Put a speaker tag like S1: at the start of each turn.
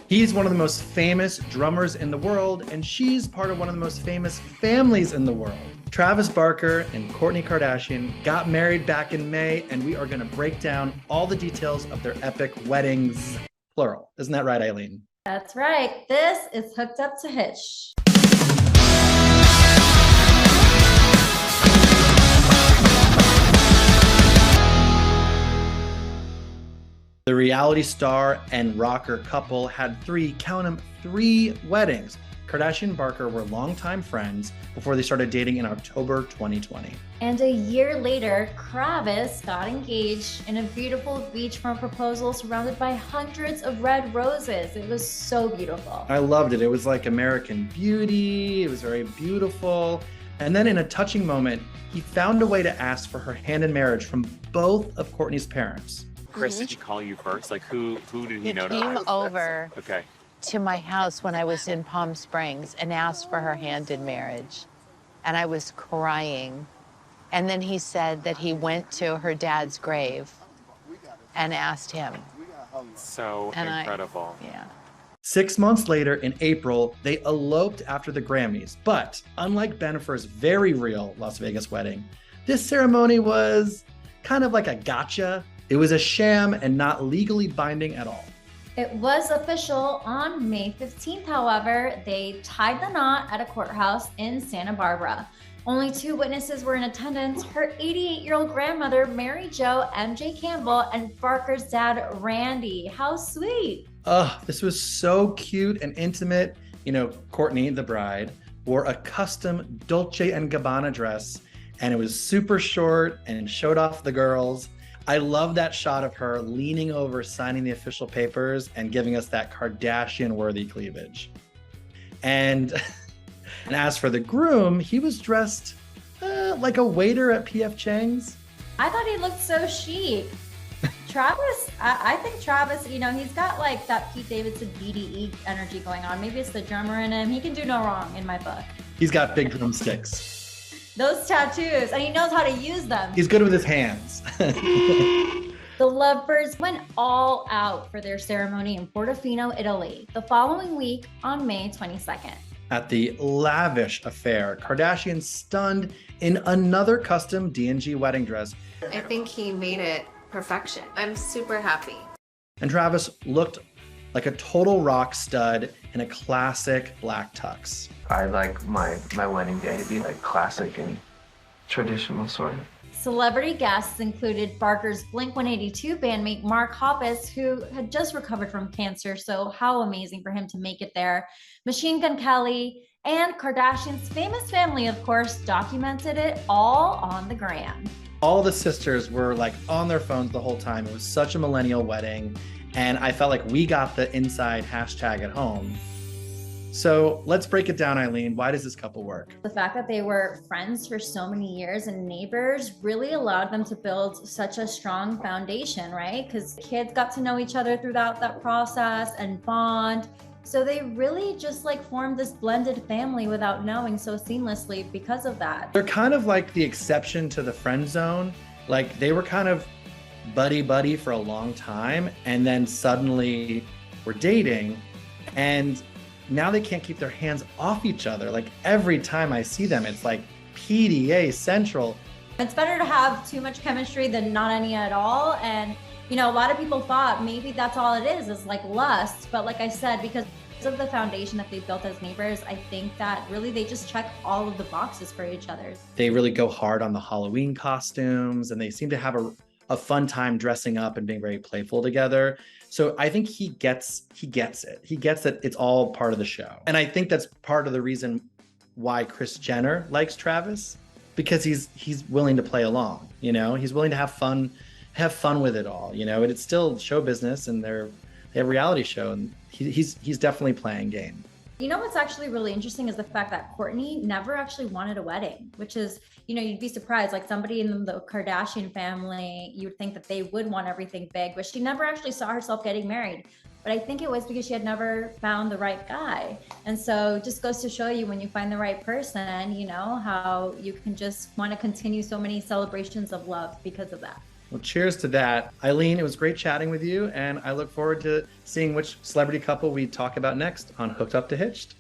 S1: He's one of the most famous drummers in the world, and she's part of one of the most famous families in the world. Travis Barker and Kourtney Kardashian got married back in May, and we are going to break down all the details of their epic weddings, plural. Isn't that right, Eileen?
S2: That's right. This is Hooked Up to Hitched.
S1: The reality star and rocker couple had count them, three weddings. Kardashian Barker were longtime friends before they started dating in October 2020.
S2: And a year later, Kravis got engaged in a beautiful beachfront proposal surrounded by hundreds of red roses. It was so beautiful.
S1: I loved it. It was like American Beauty. It was very beautiful. And then in a touching moment, he found a way to ask for her hand in marriage from both of Kourtney's parents.
S3: Chris, did he call you first? Like, who did he notice?
S4: He came over
S3: Okay.
S4: to my house when I was in Palm Springs and asked for her hand in marriage. And I was crying. And then he said that he went to her dad's grave and asked him.
S3: So
S4: And
S3: incredible.
S4: Yeah.
S1: 6 months later, in April, they eloped after the Grammys. But unlike Bennifer's very real Las Vegas wedding, this ceremony was kind of like a gotcha. It was a sham and not legally binding at all.
S2: It was official on May 15th, however. They tied the knot at a courthouse in Santa Barbara. Only two witnesses were in attendance: her 88-year-old grandmother, Mary Jo MJ Campbell, and Barker's dad, Randy. How sweet.
S1: This was so cute and intimate. You know, Kourtney, the bride, wore a custom Dolce & Gabbana dress, and it was super short and showed off the girls. I love that shot of her leaning over, signing the official papers and giving us that Kardashian-worthy cleavage. And as for the groom, he was dressed like a waiter at P.F. Chang's.
S2: I thought he looked so chic. Travis, I think Travis, you know, he's got like that Pete Davidson BDE energy going on. Maybe it's the drummer in him. He can do no wrong in my book.
S1: He's got big drumsticks.
S2: Those tattoos, and he knows how to use them.
S1: He's good with his hands.
S2: The lovebirds went all out for their ceremony in Portofino, Italy, the following week on May 22nd.
S1: At the Lavish affair, Kardashian stunned in another custom D&G wedding dress.
S5: I think he made it perfection. I'm super happy.
S1: And Travis looked like a total rock stud in a classic black tux.
S6: I like my wedding day to be like classic and traditional sort of.
S2: Celebrity guests included Barker's Blink-182 bandmate Mark Hoppus, who had just recovered from cancer, so how amazing for him to make it there. Machine Gun Kelly and Kardashian's famous family, of course, documented it all on the gram.
S1: All the sisters were like on their phones the whole time. It was such a millennial wedding, and I felt like we got the inside hashtag at home. So let's break it down, Eileen. Why does this couple work?
S2: The fact that they were friends for so many years and neighbors really allowed them to build such a strong foundation, right? Because kids got to know each other throughout that process and bond. So they really just like formed this blended family without knowing, so seamlessly because of that.
S1: They're kind of like the exception to the friend zone. Like they were kind of buddy for a long time, and then suddenly we're dating, and now they can't keep their hands off each other. Like every time I see them, it's like PDA central.
S2: It's better to have too much chemistry than not any at all. And, you know, a lot of people thought maybe that's all it is like lust. But like I said, because of the foundation that they built as neighbors, I think that really they just check all of the boxes for each other.
S1: They really go hard on the Halloween costumes, and they seem to have a fun time dressing up and being very playful together. So I think he gets it. He gets that it's all part of the show. And I think that's part of the reason why Kris Jenner likes Travis, because he's willing to play along, you know? He's willing to have fun with it all, you know? And it's still show business, and they have a reality show, and he's definitely playing game.
S2: You know what's actually really interesting is the fact that Kourtney never actually wanted a wedding, which is, you know, you'd be surprised, like somebody in the Kardashian family, you would think that they would want everything big, but she never actually saw herself getting married. But I think it was because she had never found the right guy. And so it just goes to show you, when you find the right person, you know, how you can just want to continue so many celebrations of love because of that.
S1: Well, cheers to that. Eileen, it was great chatting with you, and I look forward to seeing which celebrity couple we talk about next on Hooked Up to Hitched.